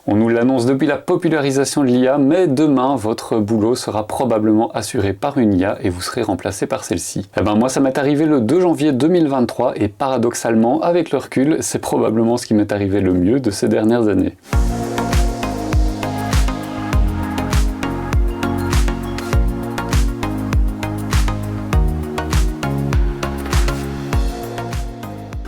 On nous l'annonce depuis la popularisation de l'IA, mais demain, votre boulot sera probablement assuré par une IA et vous serez remplacé par celle-ci. Eh ben moi, ça m'est arrivé le 2 janvier 2023 et paradoxalement, avec le recul, c'est probablement ce qui m'est arrivé le mieux de ces dernières années.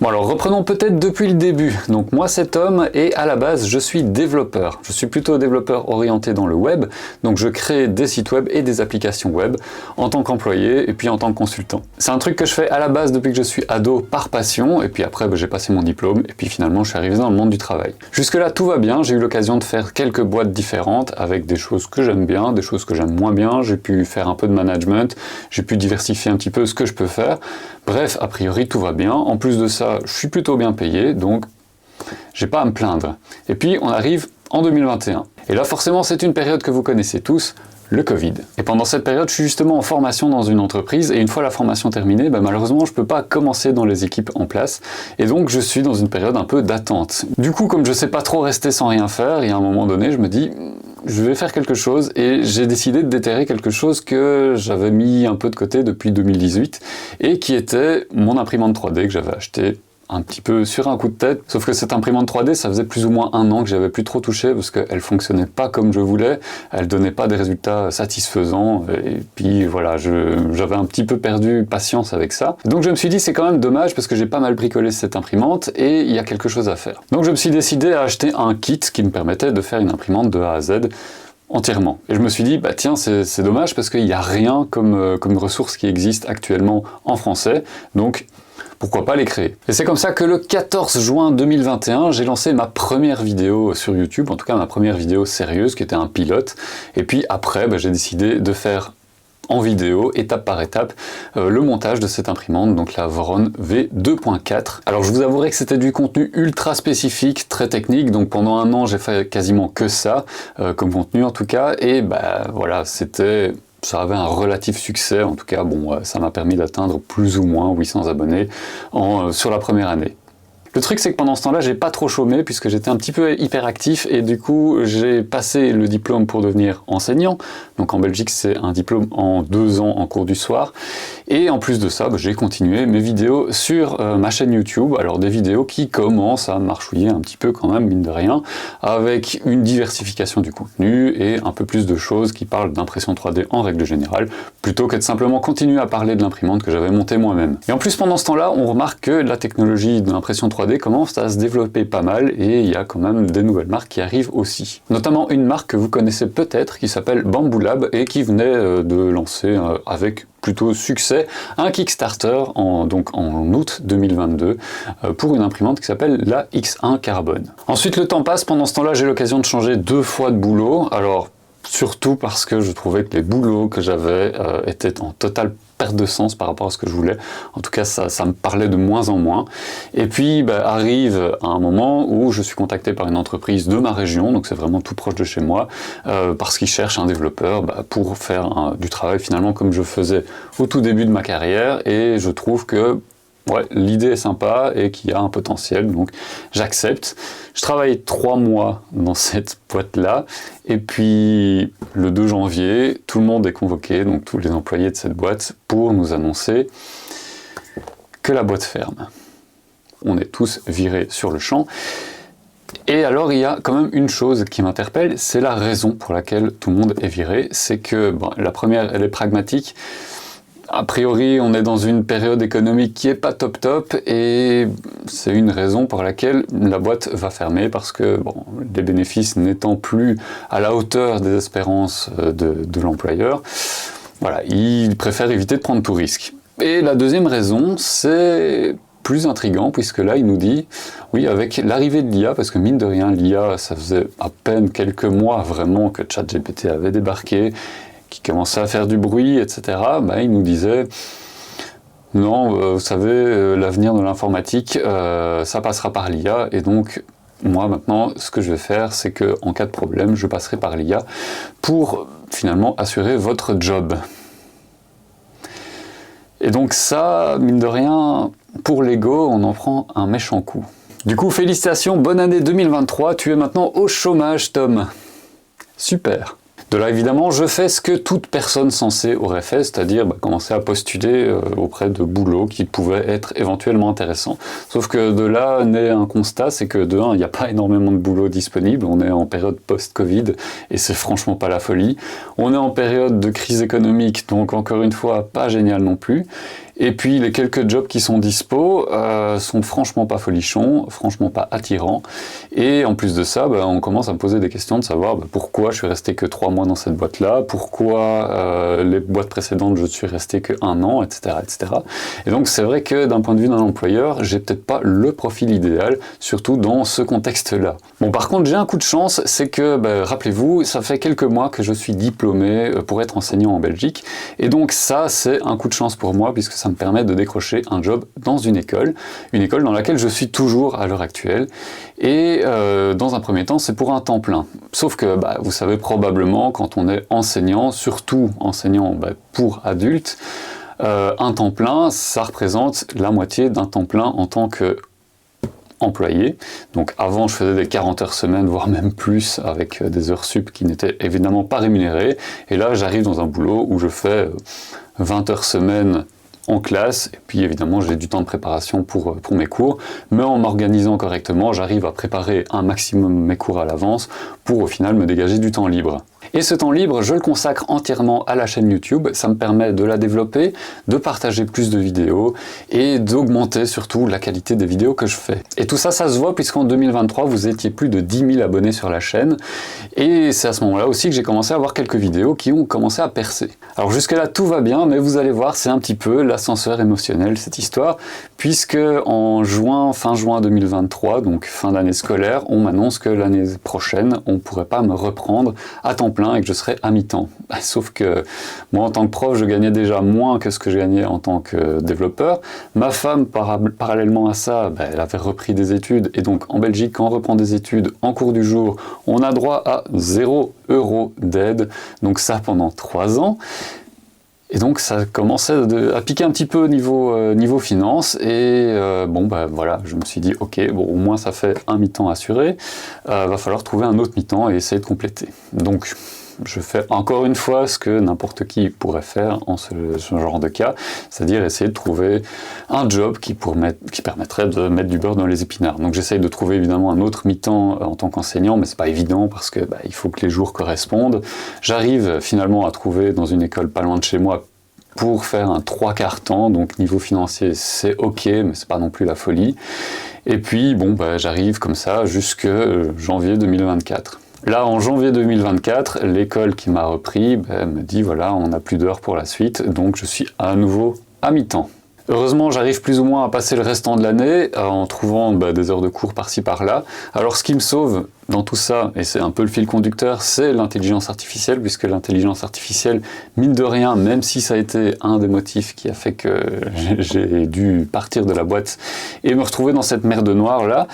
Bon alors reprenons peut-être depuis le début. Donc moi c'est Tom et à la base je suis développeur. Je suis plutôt développeur orienté dans le web, donc je crée des sites web et des applications web en tant qu'employé et puis en tant que consultant. C'est un truc que je fais à la base depuis que je suis ado par passion et puis après j'ai passé mon diplôme et puis finalement je suis arrivé dans le monde du travail. Jusque là tout va bien, j'ai eu l'occasion de faire quelques boîtes différentes avec des choses que j'aime bien, des choses que j'aime moins bien, j'ai pu faire un peu de management, j'ai pu diversifier un petit peu ce que je peux faire. Bref, a priori tout va bien. En plus de ça, je suis plutôt bien payé, donc j'ai pas à me plaindre. Et puis on arrive en 2021. Et là forcément c'est une période que vous connaissez tous, le Covid. Et pendant cette période, je suis justement en formation dans une entreprise et une fois la formation terminée, malheureusement je peux pas commencer dans les équipes en place et donc je suis dans une période un peu d'attente. Du coup, comme je sais pas trop rester sans rien faire, et à un moment donné je me dis je vais faire quelque chose et j'ai décidé de déterrer quelque chose que j'avais mis un peu de côté depuis 2018 et qui était mon imprimante 3D que j'avais acheté un petit peu sur un coup de tête, sauf que cette imprimante 3D, ça faisait plus ou moins un an que j'avais plus trop touché parce qu'elle fonctionnait pas comme je voulais, elle donnait pas des résultats satisfaisants et puis voilà, j'avais un petit peu perdu patience avec ça. Donc je me suis dit c'est quand même dommage parce que j'ai pas mal bricolé cette imprimante et il y a quelque chose à faire. Donc je me suis décidé à acheter un kit qui me permettait de faire une imprimante de A à Z entièrement. Et je me suis dit, bah tiens, c'est dommage parce qu'il n'y a rien comme ressource qui existe actuellement en français, donc pourquoi pas les créer. Et c'est comme ça que le 14 juin 2021, j'ai lancé ma première vidéo sur YouTube, en tout cas ma première vidéo sérieuse, qui était un pilote. Et puis après, j'ai décidé de faire en vidéo, étape par étape, le montage de cette imprimante, donc la Voron V2.4. Alors je vous avouerai que c'était du contenu ultra spécifique, très technique, donc pendant un an j'ai fait quasiment que ça, comme contenu en tout cas, et voilà, ça avait un relatif succès, en tout cas ça m'a permis d'atteindre plus ou moins 800 abonnés sur la première année. Le truc c'est que pendant ce temps-là, j'ai pas trop chômé puisque j'étais un petit peu hyperactif et du coup j'ai passé le diplôme pour devenir enseignant. Donc en Belgique c'est un diplôme en 2 ans en cours du soir. Et en plus de ça, j'ai continué mes vidéos sur ma chaîne YouTube. Alors des vidéos qui commencent à marchouiller un petit peu quand même, mine de rien, avec une diversification du contenu et un peu plus de choses qui parlent d'impression 3D en règle générale, plutôt que de simplement continuer à parler de l'imprimante que j'avais montée moi-même. Et en plus pendant ce temps-là, on remarque que la technologie de l'impression 3D commence à se développer pas mal et il y a quand même des nouvelles marques qui arrivent aussi. Notamment une marque que vous connaissez peut-être qui s'appelle Bamboo Lab et qui venait de lancer avec plutôt succès un Kickstarter en août 2022 pour une imprimante qui s'appelle la X1 Carbone. Ensuite le temps passe, pendant ce temps-là j'ai l'occasion de changer 2 fois de boulot, alors surtout parce que je trouvais que les boulots que j'avais étaient en totale perte de sens par rapport à ce que je voulais. En tout cas, ça me parlait de moins en moins. Et puis, arrive un moment où je suis contacté par une entreprise de ma région, donc c'est vraiment tout proche de chez moi, parce qu'ils cherchent un développeur pour faire du travail finalement comme je faisais au tout début de ma carrière. Et je trouve que l'idée est sympa et qu'il y a un potentiel, donc j'accepte. Je travaille 3 mois dans cette boîte-là, et puis le 2 janvier, tout le monde est convoqué, donc tous les employés de cette boîte, pour nous annoncer que la boîte ferme. On est tous virés sur le champ. Et alors il y a quand même une chose qui m'interpelle, c'est la raison pour laquelle tout le monde est viré. C'est que la première, elle est pragmatique. A priori, on est dans une période économique qui est pas top et c'est une raison pour laquelle la boîte va fermer parce que les bénéfices n'étant plus à la hauteur des espérances de l'employeur, voilà, il préfère éviter de prendre tout risque. Et la deuxième raison, c'est plus intriguant puisque là, il nous dit, oui, avec l'arrivée de l'IA, parce que mine de rien, l'IA, ça faisait à peine quelques mois vraiment que ChatGPT avait débarqué, qui commençait à faire du bruit, etc., il nous disait « Non, vous savez, l'avenir de l'informatique, ça passera par l'IA, et donc, moi, maintenant, ce que je vais faire, c'est qu'en cas de problème, je passerai par l'IA pour, finalement, assurer votre job. » Et donc ça, mine de rien, pour l'ego, on en prend un méchant coup. Du coup, félicitations, bonne année 2023, tu es maintenant au chômage, Tom. Super. De là, évidemment, je fais ce que toute personne censée aurait fait, c'est-à-dire commencer à postuler auprès de boulots qui pouvaient être éventuellement intéressants. Sauf que de là naît un constat, c'est que de un, il n'y a pas énormément de boulots disponibles, on est en période post-Covid, et c'est franchement pas la folie. On est en période de crise économique, donc encore une fois, pas génial non plus. Et puis les quelques jobs qui sont dispo sont franchement pas folichons, franchement pas attirants. Et en plus de ça, on commence à me poser des questions de savoir pourquoi je suis resté que 3 mois dans cette boîte-là, pourquoi les boîtes précédentes je suis resté que 1 an, etc., etc. Et donc c'est vrai que d'un point de vue d'un employeur, j'ai peut-être pas le profil idéal, surtout dans ce contexte-là. Bon, par contre, j'ai un coup de chance, c'est que, rappelez-vous, ça fait quelques mois que je suis diplômé pour être enseignant en Belgique. Et donc ça, c'est un coup de chance pour moi, puisque ça me permet de décrocher un job dans une école dans laquelle je suis toujours à l'heure actuelle. Et dans un premier temps, c'est pour un temps plein. Sauf que vous savez probablement, quand on est enseignant, surtout enseignant pour adultes, un temps plein, ça représente la moitié d'un temps plein en tant que employé. Donc avant, je faisais des 40 heures semaine, voire même plus, avec des heures sup qui n'étaient évidemment pas rémunérées. Et là, j'arrive dans un boulot où je fais 20 heures semaine en classe, et puis évidemment j'ai du temps de préparation pour mes cours, mais en m'organisant correctement, j'arrive à préparer un maximum mes cours à l'avance pour au final me dégager du temps libre. Et ce temps libre, je le consacre entièrement à la chaîne YouTube, ça me permet de la développer, de partager plus de vidéos et d'augmenter surtout la qualité des vidéos que je fais. Et tout ça, ça se voit puisqu'en 2023, vous étiez plus de 10 000 abonnés sur la chaîne, et c'est à ce moment-là aussi que j'ai commencé à avoir quelques vidéos qui ont commencé à percer. Alors jusque-là, tout va bien, mais vous allez voir, c'est un petit peu l'ascenseur émotionnel, cette histoire, puisque en fin juin 2023, donc fin d'année scolaire, on m'annonce que l'année prochaine, on ne pourrait pas me reprendre à temps plein et que je serais à mi-temps. Sauf que moi, en tant que prof, je gagnais déjà moins que ce que je gagnais en tant que développeur. Ma femme, parallèlement à ça, elle avait repris des études, et donc en Belgique, quand on reprend des études en cours du jour, on a droit à 0 € d'aide, donc ça pendant 3 ans. Et donc ça commençait à piquer un petit peu niveau finance, et voilà, je me suis dit ok, au moins ça fait un mi-temps assuré, va falloir trouver un autre mi-temps et essayer de compléter. Donc je fais encore une fois ce que n'importe qui pourrait faire en ce genre de cas, c'est-à-dire essayer de trouver un job qui permettrait de mettre du beurre dans les épinards. Donc j'essaye de trouver évidemment un autre mi-temps en tant qu'enseignant, mais c'est pas évident parce que il faut que les jours correspondent. J'arrive finalement à trouver dans une école pas loin de chez moi pour faire un 3/4 temps, donc niveau financier c'est ok, mais c'est pas non plus la folie. Et puis j'arrive comme ça jusque janvier 2024. Là, en janvier 2024, l'école qui m'a repris me dit voilà, on n'a plus d'heures pour la suite, donc je suis à nouveau à mi-temps. Heureusement, j'arrive plus ou moins à passer le restant de l'année en trouvant des heures de cours par-ci par-là. Alors ce qui me sauve dans tout ça, et c'est un peu le fil conducteur, c'est l'intelligence artificielle, puisque l'intelligence artificielle, mine de rien, même si ça a été un des motifs qui a fait que j'ai dû partir de la boîte et me retrouver dans cette merde noire là,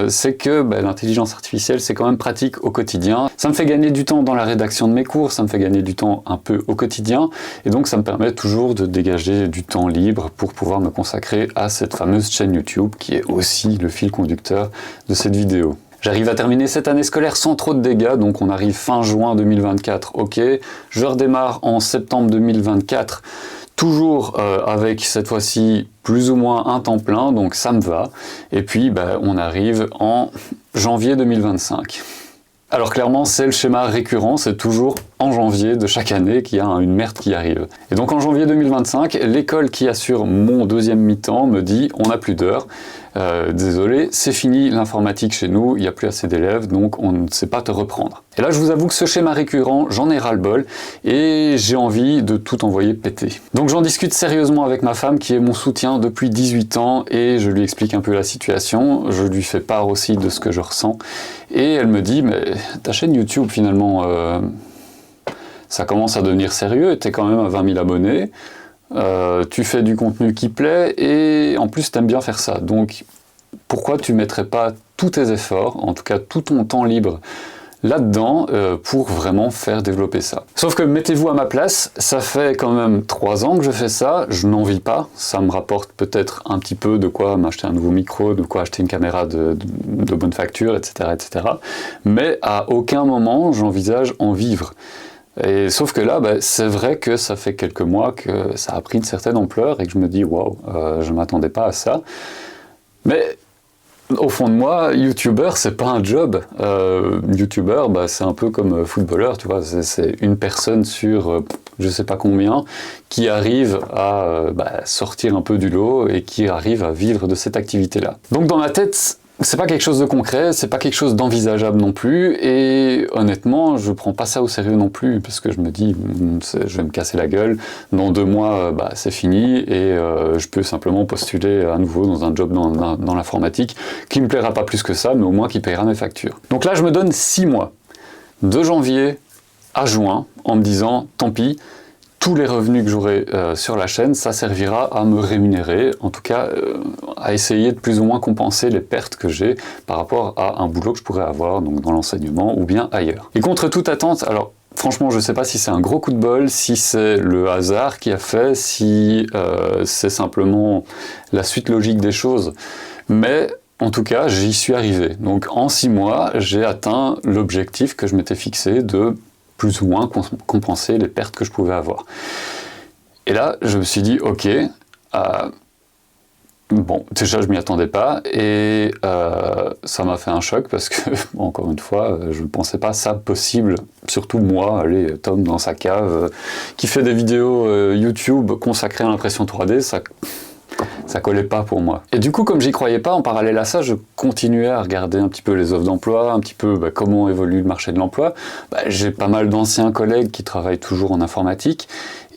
c'est que l'intelligence artificielle, c'est quand même pratique au quotidien. Ça me fait gagner du temps dans la rédaction de mes cours, ça me fait gagner du temps un peu au quotidien, et donc ça me permet toujours de dégager du temps libre pour pouvoir me consacrer à cette fameuse chaîne YouTube qui est aussi le fil conducteur de cette vidéo. J'arrive à terminer cette année scolaire sans trop de dégâts, donc on arrive fin juin 2024, ok. Je redémarre en septembre 2024, toujours avec cette fois-ci plus ou moins un temps plein, donc ça me va. Et puis on arrive en janvier 2025. Alors clairement, c'est le schéma récurrent, c'est toujours en janvier de chaque année qu'il y a une merde qui arrive. Et donc en janvier 2025, l'école qui assure mon deuxième mi-temps me dit « on n'a plus d'heures, désolé, c'est fini l'informatique chez nous, il n'y a plus assez d'élèves, donc on ne sait pas te reprendre ». Et là, je vous avoue que ce schéma récurrent, j'en ai ras-le-bol et j'ai envie de tout envoyer péter. Donc j'en discute sérieusement avec ma femme qui est mon soutien depuis 18 ans et je lui explique un peu la situation, je lui fais part aussi de ce que je ressens et elle me dit « mais ta chaîne YouTube finalement, ça commence à devenir sérieux, tu es quand même à 20 000 abonnés, tu fais du contenu qui plaît et en plus tu aimes bien faire ça, donc pourquoi tu mettrais pas tous tes efforts, en tout cas tout ton temps libre là-dedans pour vraiment faire développer ça. Sauf que mettez-vous à ma place, ça fait quand même 3 ans que je fais ça, je n'en vis pas, ça me rapporte peut-être un petit peu de quoi m'acheter un nouveau micro, de quoi acheter une caméra de bonne facture, etc., etc. Mais à aucun moment j'envisage en vivre. Et sauf que là, c'est vrai que ça fait quelques mois que ça a pris une certaine ampleur et que je me dis waouh, je m'attendais pas à ça. Mais au fond de moi, youtubeur, c'est pas un job. Youtubeur, c'est un peu comme footballeur, tu vois, c'est une personne sur je sais pas combien qui arrive à sortir un peu du lot et qui arrive à vivre de cette activité-là. Donc dans ma tête, c'est pas quelque chose de concret, c'est pas quelque chose d'envisageable non plus, et honnêtement, je prends pas ça au sérieux non plus, parce que je me dis, je vais me casser la gueule, dans 2 mois, c'est fini, et je peux simplement postuler à nouveau dans un job dans l'informatique, qui me plaira pas plus que ça, mais au moins qui paiera mes factures. Donc là, je me donne 6 mois, de janvier à juin, en me disant, tant pis, tous les revenus que j'aurai sur la chaîne, ça servira à me rémunérer, en tout cas à essayer de plus ou moins compenser les pertes que j'ai par rapport à un boulot que je pourrais avoir, donc dans l'enseignement ou bien ailleurs. Et contre toute attente, alors franchement je ne sais pas si c'est un gros coup de bol, si c'est le hasard qui a fait, si c'est simplement la suite logique des choses, mais en tout cas j'y suis arrivé. Donc en 6 mois, j'ai atteint l'objectif que je m'étais fixé de plus ou moins compenser les pertes que je pouvais avoir. Et là, je me suis dit, ok, bon, déjà je m'y attendais pas, et ça m'a fait un choc parce que, encore une fois, je ne pensais pas ça possible, surtout moi, allez, Tom dans sa cave, qui fait des vidéos YouTube consacrées à l'impression 3D, ça collait pas pour moi. Et du coup, comme j'y croyais pas, en parallèle à ça, je continuais à regarder un petit peu les offres d'emploi, un petit peu comment évolue le marché de l'emploi. J'ai pas mal d'anciens collègues qui travaillent toujours en informatique,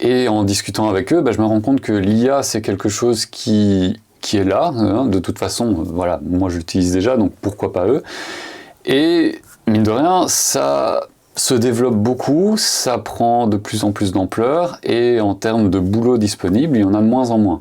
et en discutant avec eux, je me rends compte que l'IA, c'est quelque chose qui est là, hein, de toute façon, voilà, moi j'utilise déjà, donc pourquoi pas eux. Et mine de rien, ça se développe beaucoup, ça prend de plus en plus d'ampleur, et en termes de boulot disponible, il y en a de moins en moins.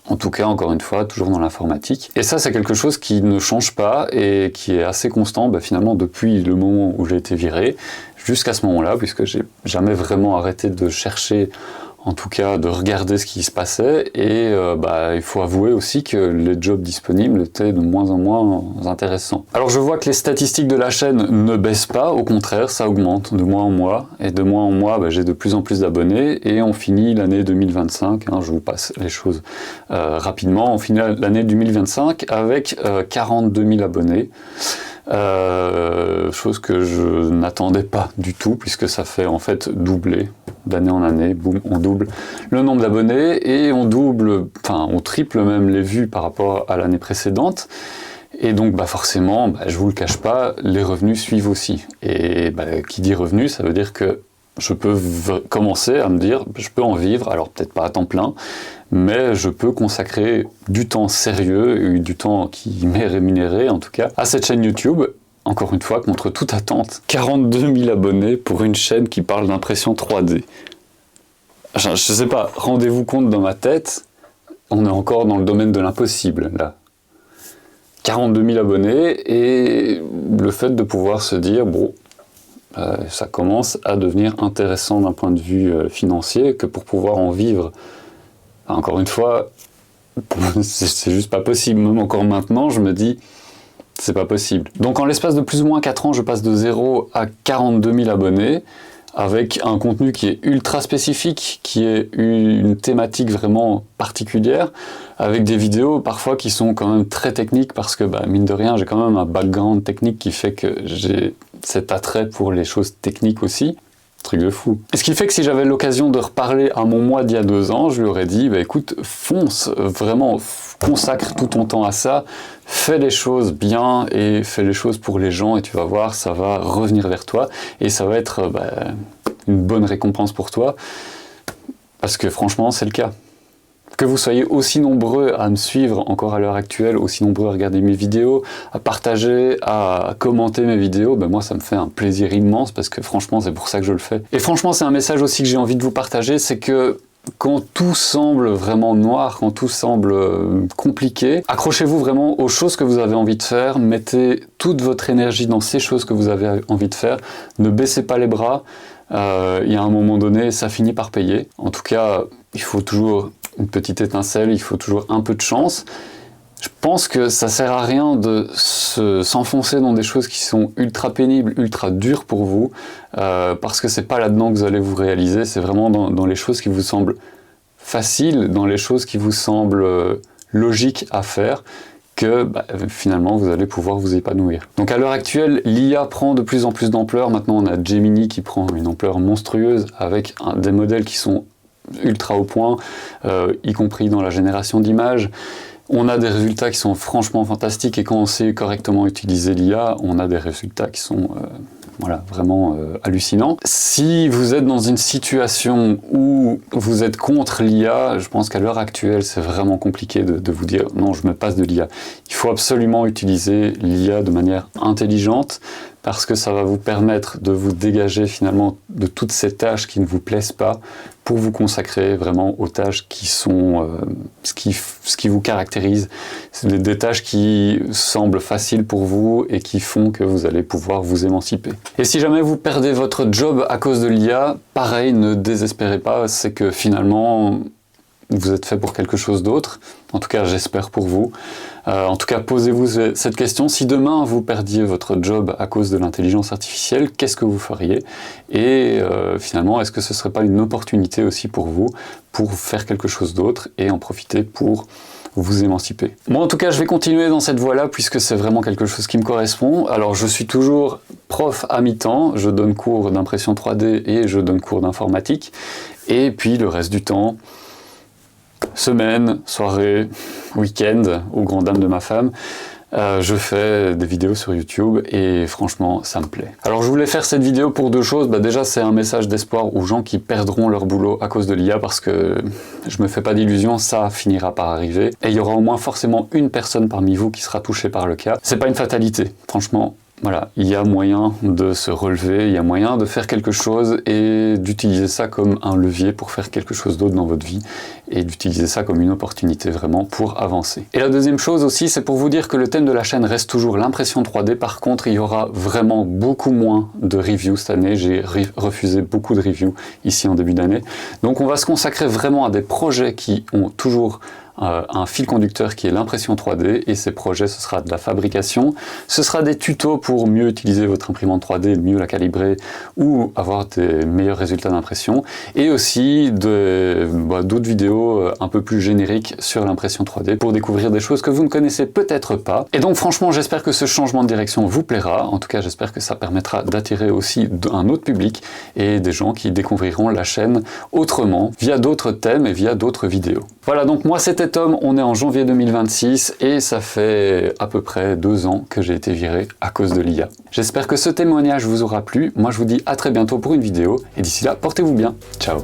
En tout cas, encore une fois, toujours dans l'informatique. Et ça, c'est quelque chose qui ne change pas et qui est assez constant finalement depuis le moment où j'ai été viré jusqu'à ce moment-là, puisque j'ai jamais vraiment arrêté de chercher, en tout cas de regarder ce qui se passait, et il faut avouer aussi que les jobs disponibles étaient de moins en moins intéressants. Alors je vois que les statistiques de la chaîne ne baissent pas, au contraire ça augmente de mois en mois, et de mois en mois j'ai de plus en plus d'abonnés, et on finit l'année 2025, je vous passe les choses rapidement, on finit l'année 2025 avec 42 000 abonnés. Chose que je n'attendais pas du tout, puisque ça fait en fait doubler d'année en année, boum, on double le nombre d'abonnés, et on triple même les vues par rapport à l'année précédente, et donc forcément, je vous le cache pas, les revenus suivent aussi, et qui dit revenus, ça veut dire que je peux commencer à me dire, je peux en vivre, alors peut-être pas à temps plein, mais je peux consacrer du temps sérieux, du temps qui m'est rémunéré en tout cas, à cette chaîne YouTube. Encore une fois, contre toute attente, 42 000 abonnés pour une chaîne qui parle d'impression 3D. Je sais pas, rendez-vous compte dans ma tête, on est encore dans le domaine de l'impossible là. 42 000 abonnés, et le fait de pouvoir se dire, bon, ça commence à devenir intéressant d'un point de vue financier, que pour pouvoir en vivre, encore une fois, c'est juste pas possible. Même encore maintenant, je me dis, c'est pas possible. Donc en l'espace de plus ou moins 4 ans, je passe de 0 à 42 000 abonnés, avec un contenu qui est ultra spécifique, qui est une thématique vraiment particulière, avec des vidéos parfois qui sont quand même très techniques, parce que mine de rien, j'ai quand même un background technique qui fait que j'ai cet attrait pour les choses techniques aussi. Truc de fou. Et ce qui fait que si j'avais l'occasion de reparler à mon moi d'il y a 2 ans, je lui aurais dit, écoute, fonce, vraiment, consacre tout ton temps à ça, fais les choses bien et fais les choses pour les gens, et tu vas voir, ça va revenir vers toi, et ça va être une bonne récompense pour toi, parce que franchement, c'est le cas. Que vous soyez aussi nombreux à me suivre encore à l'heure actuelle, aussi nombreux à regarder mes vidéos, à partager, à commenter mes vidéos, moi ça me fait un plaisir immense, parce que franchement c'est pour ça que je le fais. Et franchement c'est un message aussi que j'ai envie de vous partager, c'est que quand tout semble vraiment noir, quand tout semble compliqué, accrochez-vous vraiment aux choses que vous avez envie de faire, mettez toute votre énergie dans ces choses que vous avez envie de faire, ne baissez pas les bras, il y a un moment donné, ça finit par payer. En tout cas, il faut toujours une petite étincelle, il faut toujours un peu de chance. Je pense que ça sert à rien de s'enfoncer dans des choses qui sont ultra pénibles, ultra dures pour vous, parce que c'est pas là-dedans que vous allez vous réaliser, c'est vraiment dans les choses qui vous semblent faciles, dans les choses qui vous semblent logiques à faire, que finalement vous allez pouvoir vous épanouir. Donc à l'heure actuelle, l'IA prend de plus en plus d'ampleur. Maintenant on a Gemini qui prend une ampleur monstrueuse avec des modèles qui sont ultra au point, y compris dans la génération d'images. On a des résultats qui sont franchement fantastiques et quand on sait correctement utiliser l'IA, on a des résultats qui sont voilà, vraiment hallucinants. Si vous êtes dans une situation où vous êtes contre l'IA, je pense qu'à l'heure actuelle, c'est vraiment compliqué de vous dire « non, je me passe de l'IA ». Il faut absolument utiliser l'IA de manière intelligente parce que ça va vous permettre de vous dégager finalement de toutes ces tâches qui ne vous plaisent pas pour vous consacrer vraiment aux tâches qui sont ce qui vous caractérise. C'est des tâches qui semblent faciles pour vous et qui font que vous allez pouvoir vous émanciper. Et si jamais vous perdez votre job à cause de l'IA, pareil, ne désespérez pas, c'est que finalement vous êtes fait pour quelque chose d'autre. En tout cas, j'espère pour vous. En tout cas, posez-vous cette question. Si demain, vous perdiez votre job à cause de l'intelligence artificielle, qu'est-ce que vous feriez? Et finalement, est-ce que ce ne serait pas une opportunité aussi pour vous pour faire quelque chose d'autre et en profiter pour vous émanciper? Moi, en tout cas, je vais continuer dans cette voie-là puisque c'est vraiment quelque chose qui me correspond. Alors, je suis toujours prof à mi-temps. Je donne cours d'impression 3D et je donne cours d'informatique. Et puis, le reste du temps, semaine, soirée, week-end, aux grandes dames de ma femme, je fais des vidéos sur YouTube et franchement, ça me plaît. Alors je voulais faire cette vidéo pour deux choses. Déjà, c'est un message d'espoir aux gens qui perdront leur boulot à cause de l'IA parce que je me fais pas d'illusions, ça finira par arriver. Et il y aura au moins forcément une personne parmi vous qui sera touchée par le cas. C'est pas une fatalité, franchement. Voilà, il y a moyen de se relever, il y a moyen de faire quelque chose et d'utiliser ça comme un levier pour faire quelque chose d'autre dans votre vie et d'utiliser ça comme une opportunité vraiment pour avancer. Et la deuxième chose aussi, c'est pour vous dire que le thème de la chaîne reste toujours l'impression 3D. Par contre, il y aura vraiment beaucoup moins de reviews cette année. J'ai refusé beaucoup de reviews ici en début d'année. Donc on va se consacrer vraiment à des projets qui ont toujours un fil conducteur qui est l'impression 3D et ces projets, ce sera de la fabrication, ce sera des tutos pour mieux utiliser votre imprimante 3D, mieux la calibrer ou avoir des meilleurs résultats d'impression et aussi d'autres vidéos un peu plus génériques sur l'impression 3D pour découvrir des choses que vous ne connaissez peut-être pas. Et donc franchement, j'espère que ce changement de direction vous plaira. En tout cas, j'espère que ça permettra d'attirer aussi un autre public et des gens qui découvriront la chaîne autrement via d'autres thèmes et via d'autres vidéos. Voilà, donc moi c'était Tom, on est en janvier 2026 et ça fait à peu près 2 ans que j'ai été viré à cause de l'IA. J'espère que ce témoignage vous aura plu. Moi je vous dis à très bientôt pour une vidéo et d'ici là, portez-vous bien. Ciao.